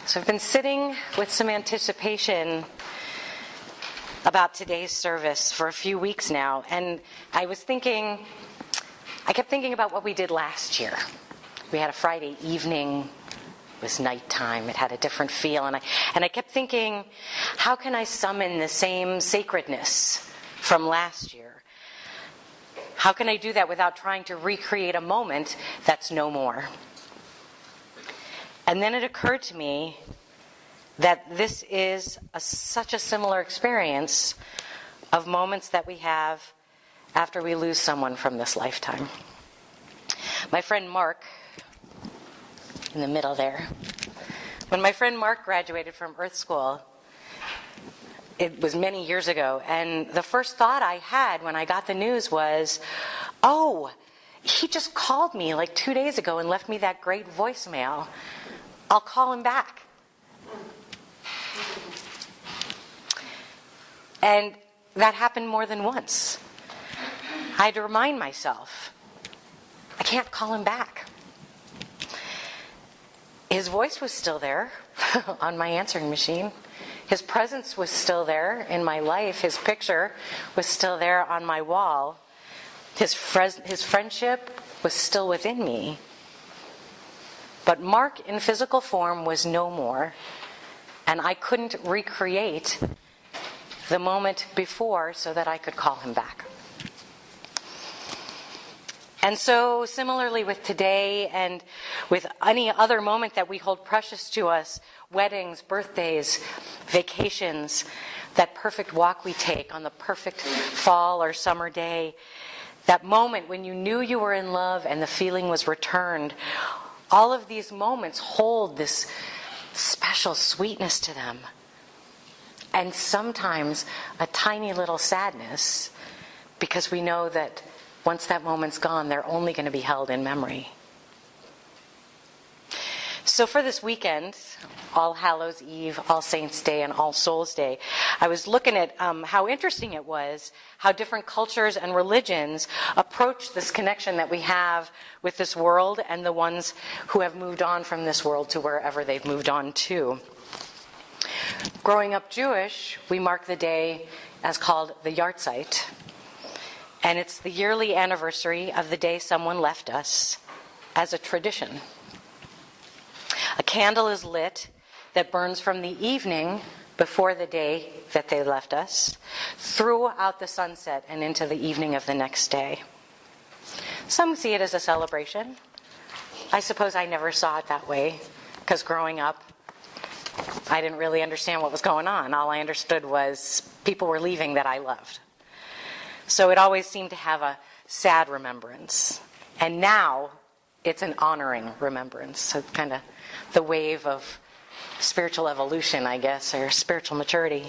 So I've been sitting with some anticipation about today's service for a few weeks now, and I kept thinking about what we did last year. We had a Friday evening, it was nighttime, it had a different feel, and I kept thinking, how can I summon the same sacredness from last year? How can I do that without trying to recreate a moment that's no more? And then it occurred to me that this is such a similar experience of moments that we have after we lose someone from this lifetime. My friend Mark, in the middle there, when my friend Mark graduated from Earth School, it was many years ago, and the first thought I had when I got the news was, oh, he just called me like 2 days ago and left me that great voicemail. I'll call him back. And that happened more than once. I had to remind myself, I can't call him back. His voice was still there on my answering machine. His presence was still there in my life. His picture was still there on my wall. His friendship was still within me. But Mark in physical form was no more, and I couldn't recreate the moment before so that I could call him back. And so similarly with today and with any other moment that we hold precious to us, weddings, birthdays, vacations, that perfect walk we take on the perfect fall or summer day, that moment when you knew you were in love and the feeling was returned, all of these moments hold this special sweetness to them. And sometimes a tiny little sadness, because we know that once that moment's gone, they're only going to be held in memory. So for this weekend, All Hallows Eve, All Saints Day, and All Souls Day, I was looking at how interesting it was how different cultures and religions approach this connection that we have with this world and the ones who have moved on from this world to wherever they've moved on to. Growing up Jewish, we mark the day as called the Yartzeit, and it's the yearly anniversary of the day someone left us as a tradition. A candle is lit that burns from the evening before the day that they left us, throughout the sunset and into the evening of the next day. Some see it as a celebration. I suppose I never saw it that way, because growing up, I didn't really understand what was going on. All I understood was people were leaving that I loved. So it always seemed to have a sad remembrance. And now it's an honoring remembrance. So kind of the wave of spiritual evolution, I guess, or spiritual maturity.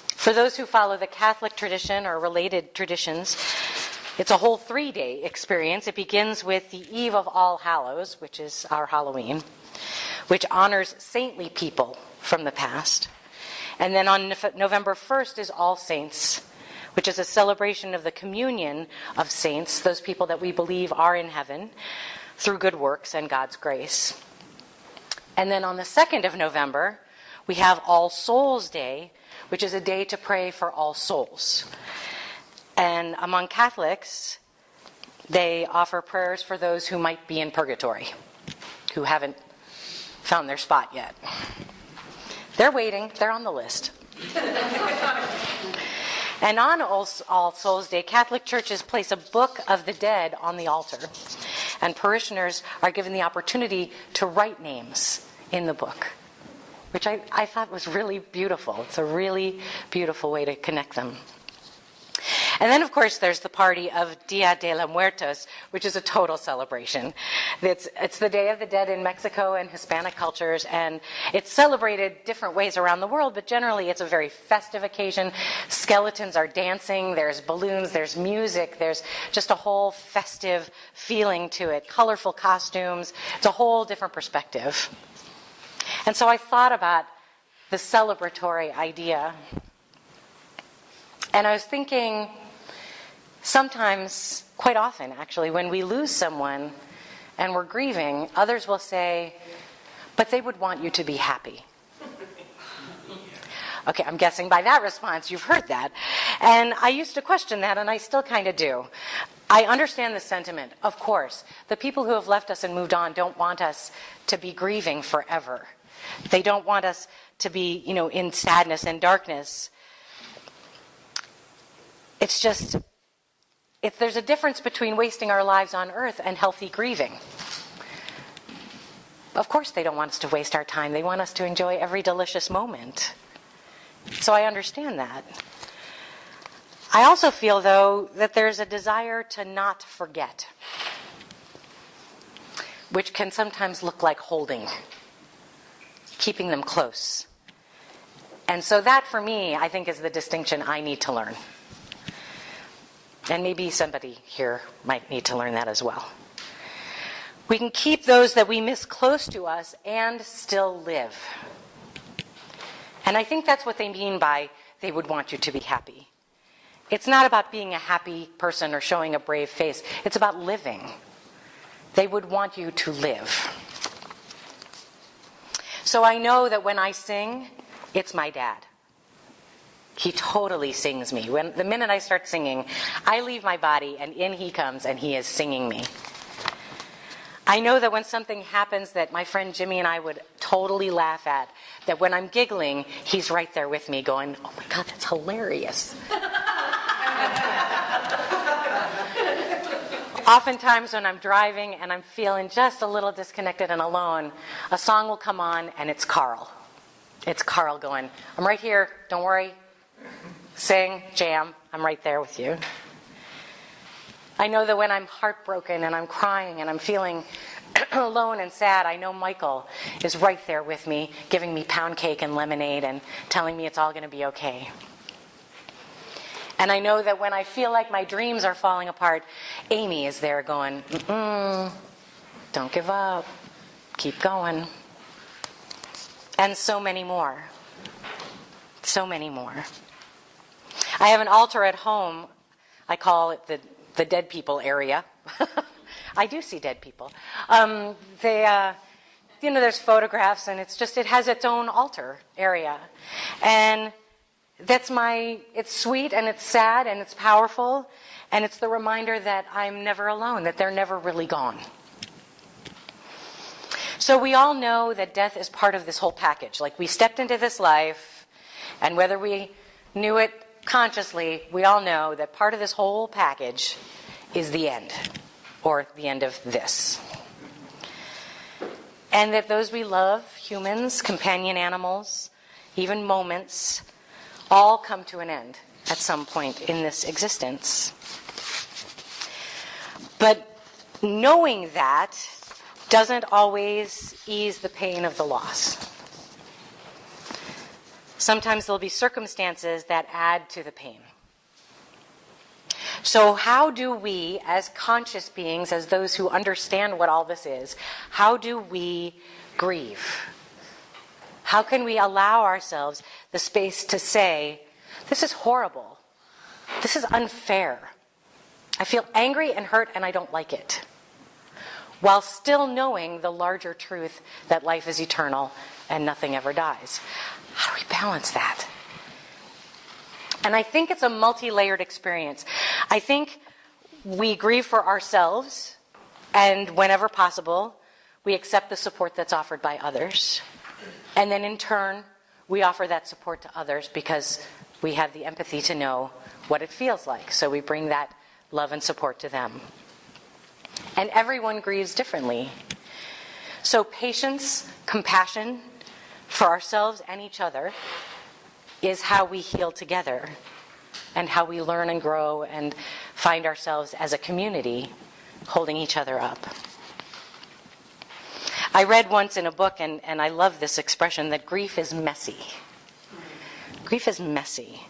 For those who follow the Catholic tradition or related traditions, it's a whole 3-day experience. It begins with the Eve of All Hallows, which is our Halloween, which honors saintly people from the past. And then on November 1st is All Saints, which is a celebration of the communion of saints, those people that we believe are in heaven through good works and God's grace. And then on the 2nd of November, we have All Souls Day, which is a day to pray for all souls. And among Catholics, they offer prayers for those who might be in purgatory, who haven't found their spot yet. They're waiting. They're on the list. And on All Souls Day, Catholic churches place a Book of the Dead on the altar, and parishioners are given the opportunity to write names in the book, which I thought was really beautiful. It's a really beautiful way to connect them. And then, of course, there's the party of Dia de los Muertos, which is a total celebration. It's the Day of the Dead in Mexico and Hispanic cultures, and it's celebrated different ways around the world, but generally it's a very festive occasion. Skeletons are dancing, there's balloons, there's music, there's just a whole festive feeling to it, colorful costumes. It's a whole different perspective. And so I thought about the celebratory idea, and I was thinking, sometimes, quite often actually, when we lose someone and we're grieving, others will say, but they would want you to be happy. Okay, I'm guessing by that response you've heard that. And I used to question that, and I still kind of do. I understand the sentiment, of course. The people who have left us and moved on don't want us to be grieving forever. They don't want us to be, in sadness and darkness. It's just, there's a difference between wasting our lives on earth and healthy grieving. Of course they don't want us to waste our time. They want us to enjoy every delicious moment. So I understand that. I also feel, though, that there's a desire to not forget, which can sometimes look like holding, keeping them close. And so that, for me, I think is the distinction I need to learn. And maybe somebody here might need to learn that as well. We can keep those that we miss close to us and still live. And I think that's what they mean by they would want you to be happy. It's not about being a happy person or showing a brave face. It's about living. They would want you to live. So I know that when I sing, it's my dad. He totally sings me. The minute I start singing, I leave my body and in he comes and he is singing me. I know that when something happens that my friend Jimmy and I would totally laugh at, that when I'm giggling, he's right there with me going, oh my God, that's hilarious. Oftentimes when I'm driving and I'm feeling just a little disconnected and alone, a song will come on and it's Carl. It's Carl going, I'm right here, don't worry. Sing, jam, I'm right there with you. I know that when I'm heartbroken and I'm crying and I'm feeling alone and sad, I know Michael is right there with me, giving me pound cake and lemonade and telling me it's all going to be okay. And I know that when I feel like my dreams are falling apart, Amy is there going, don't give up, keep going. And so many more. So many more. I have an altar at home. I call it the dead people area. I do see dead people. There's photographs, and it has its own altar area. And it's sweet, and it's sad, and it's powerful, and it's the reminder that I'm never alone, that they're never really gone. So we all know that death is part of this whole package. Like, we stepped into this life, and whether we knew it consciously, we all know that part of this whole package is the end, or the end of this. And that those we love, humans, companion animals, even moments, all come to an end at some point in this existence. But knowing that doesn't always ease the pain of the loss. Sometimes there'll be circumstances that add to the pain. So how do we, as conscious beings, as those who understand what all this is, how do we grieve? How can we allow ourselves the space to say, this is horrible. This is unfair. I feel angry and hurt and I don't like it. While still knowing the larger truth that life is eternal and nothing ever dies. How do we balance that? And I think it's a multi-layered experience. I think we grieve for ourselves, and whenever possible, we accept the support that's offered by others. And then in turn, we offer that support to others because we have the empathy to know what it feels like. So we bring that love and support to them. And everyone grieves differently. So patience, compassion for ourselves and each other is how we heal together and how we learn and grow and find ourselves as a community holding each other up. I read once in a book, and I love this expression, that grief is messy. Grief is messy.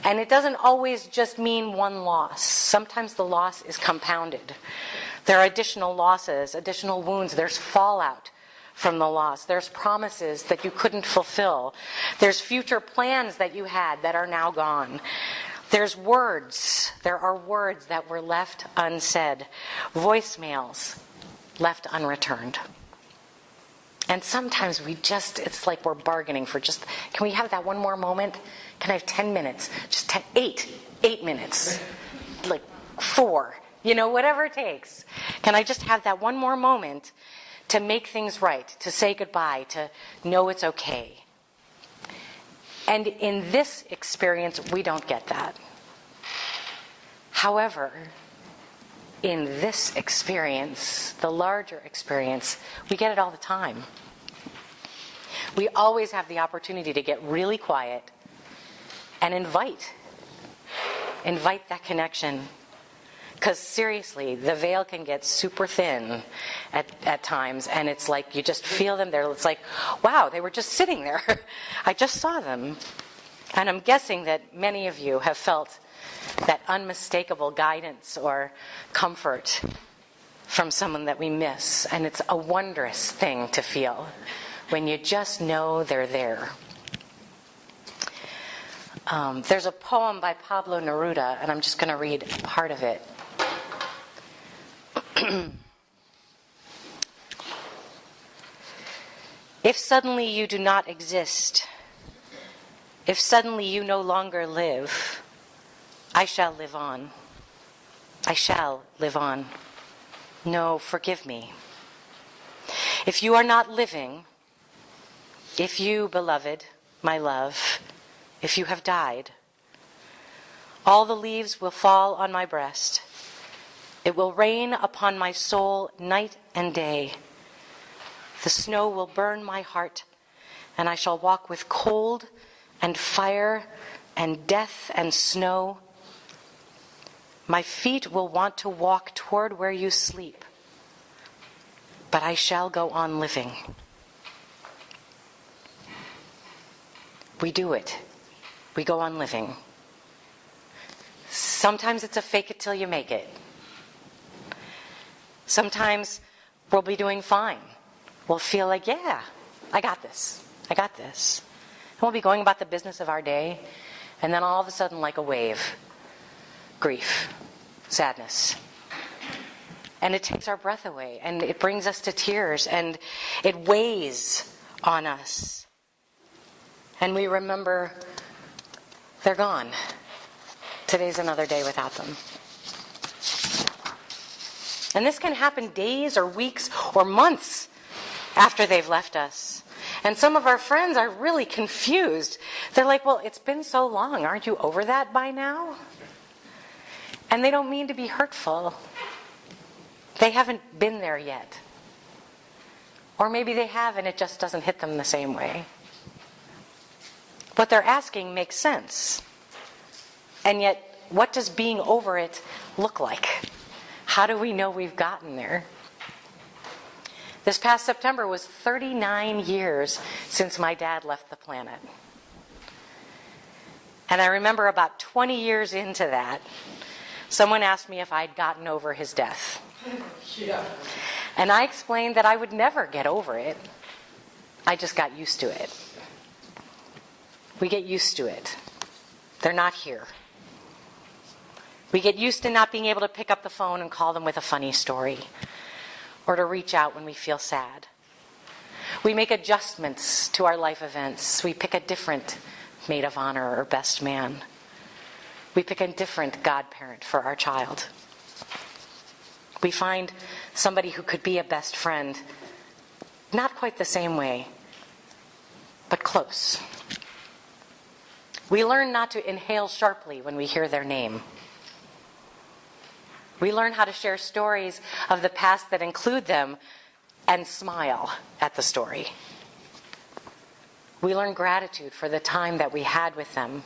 And it doesn't always just mean one loss. Sometimes the loss is compounded. There are additional losses, additional wounds. There's fallout from the loss. There's promises that you couldn't fulfill. There's future plans that you had that are now gone. There's words. There are words that were left unsaid. Voicemails left unreturned. And sometimes it's like we're bargaining for just, can we have that one more moment? Can I have 10 minutes? Just 8 minutes. Like 4, whatever it takes. Can I just have that one more moment to make things right, to say goodbye, to know it's okay? And in this experience, we don't get that. However, in this experience, the larger experience, we get it all the time. We always have the opportunity to get really quiet and invite that connection. Because seriously, the veil can get super thin at times, and it's like you just feel them there. It's like, wow, they were just sitting there. I just saw them. And I'm guessing that many of you have felt that unmistakable guidance or comfort from someone that we miss. And it's a wondrous thing to feel when you just know they're there. There's a poem by Pablo Neruda, and I'm just going to read part of it. If suddenly you do not exist, if suddenly you no longer live, I shall live on. I shall live on. No, forgive me. If you are not living, if you, beloved, my love, if you have died, all the leaves will fall on my breast. It will rain upon my soul night and day. The snow will burn my heart, and I shall walk with cold and fire and death and snow. My feet will want to walk toward where you sleep, but I shall go on living. We do it. We go on living. Sometimes it's a fake it till you make it. Sometimes we'll be doing fine. We'll feel like, yeah, I got this. I got this. And we'll be going about the business of our day, and then all of a sudden, like a wave, grief, sadness. And it takes our breath away, and it brings us to tears, and it weighs on us. And we remember they're gone. Today's another day without them. And this can happen days or weeks or months after they've left us. And some of our friends are really confused. They're like, well, it's been so long. Aren't you over that by now? And they don't mean to be hurtful. They haven't been there yet. Or maybe they have and it just doesn't hit them the same way. What they're asking makes sense. And yet, what does being over it look like? How do we know we've gotten there? This past September was 39 years since my dad left the planet. And I remember about 20 years into that, someone asked me if I'd gotten over his death. Yeah. And I explained that I would never get over it. I just got used to it. We get used to it. They're not here. We get used to not being able to pick up the phone and call them with a funny story, or to reach out when we feel sad. We make adjustments to our life events. We pick a different maid of honor or best man. We pick a different godparent for our child. We find somebody who could be a best friend, not quite the same way, but close. We learn not to inhale sharply when we hear their name. We learn how to share stories of the past that include them and smile at the story. We learn gratitude for the time that we had with them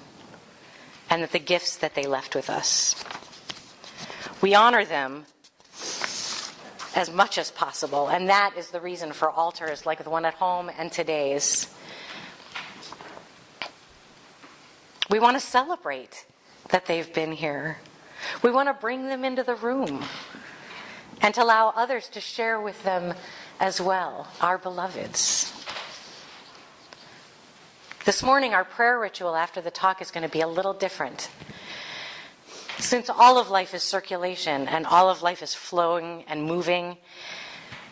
and the gifts that they left with us. We honor them as much as possible, and that is the reason for altars like the one at home and today's. We want to celebrate that they've been here. We want to bring them into the room and to allow others to share with them as well, our beloveds. This morning, our prayer ritual after the talk is going to be a little different. Since all of life is circulation and all of life is flowing and moving,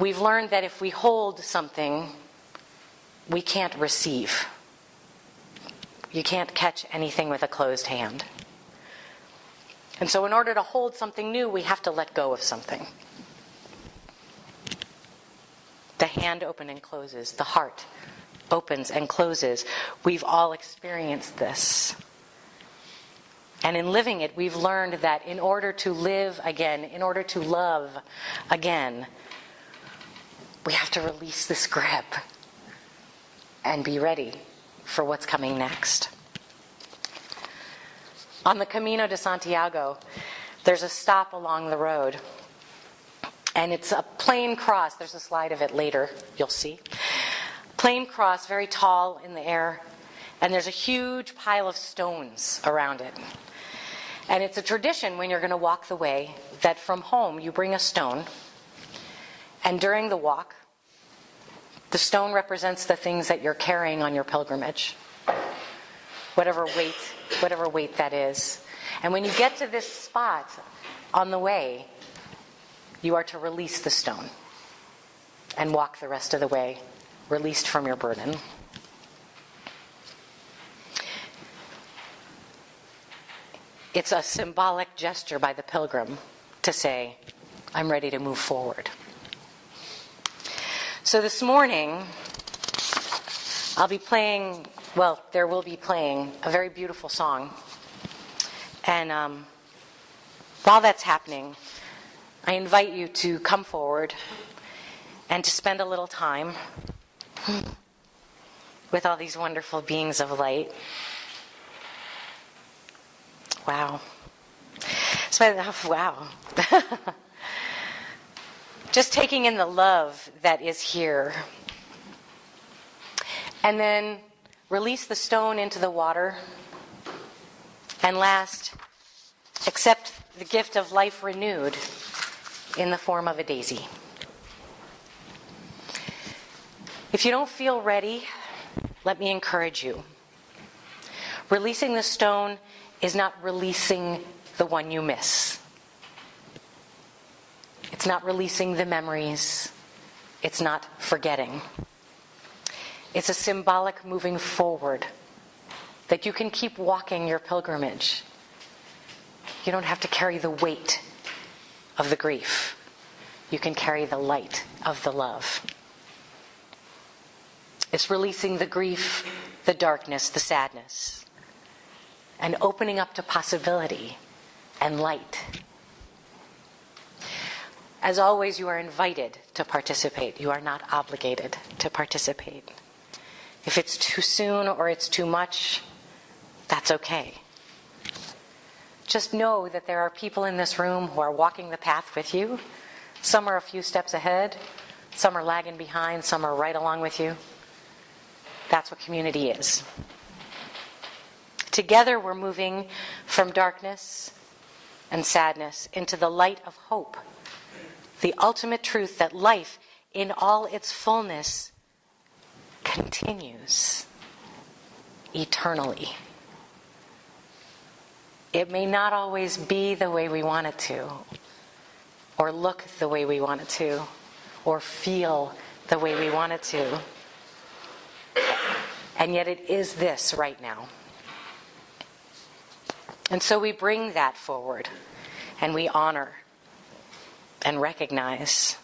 we've learned that if we hold something we can't receive. You can't catch anything with a closed hand. And so in order to hold something new, we have to let go of something. The hand opens and closes. The heart opens and closes. We've all experienced this. And in living it, we've learned that in order to live again, in order to love again, we have to release this grip and be ready for what's coming next. On the Camino de Santiago, there's a stop along the road. And it's a plain cross. There's a slide of it later, you'll see. Plain cross, very tall in the air. And there's a huge pile of stones around it. And it's a tradition when you're going to walk the way that from home you bring a stone. And during the walk, the stone represents the things that you're carrying on your pilgrimage. Whatever weight that is. And when you get to this spot on the way, you are to release the stone and walk the rest of the way, released from your burden. It's a symbolic gesture by the pilgrim to say, I'm ready to move forward. So this morning, there will be playing a very beautiful song. And while that's happening, I invite you to come forward and to spend a little time with all these wonderful beings of light. Wow. Wow. Just taking in the love that is here. And then release the stone into the water. And last, accept the gift of life renewed in the form of a daisy. If you don't feel ready, let me encourage you. Releasing the stone is not releasing the one you miss. It's not releasing the memories. It's not forgetting. It's a symbolic moving forward that you can keep walking your pilgrimage. You don't have to carry the weight of the grief. You can carry the light of the love. It's releasing the grief, the darkness, the sadness, and opening up to possibility and light. As always, you are invited to participate. You are not obligated to participate. If it's too soon or it's too much, that's okay. Just know that there are people in this room who are walking the path with you. Some are a few steps ahead, some are lagging behind, some are right along with you. That's what community is. Together we're moving from darkness and sadness into the light of hope, the ultimate truth that life in all its fullness continues eternally. It may not always be the way we want it to, or look the way we want it to, or feel the way we want it to. And yet it is this right now. And so we bring that forward, and we honor and recognize,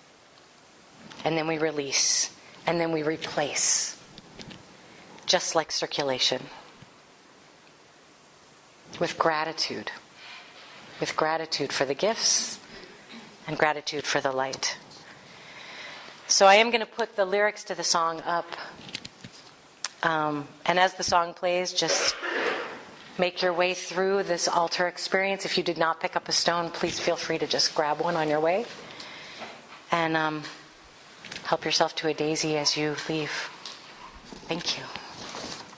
and then we release, and then we replace, just like circulation. With gratitude for the gifts and gratitude for the light. So I am going to put the lyrics to the song up. And as the song plays, just make your way through this altar experience. If you did not pick up a stone, please feel free to just grab one on your way. And help yourself to a daisy as you leave. Thank you.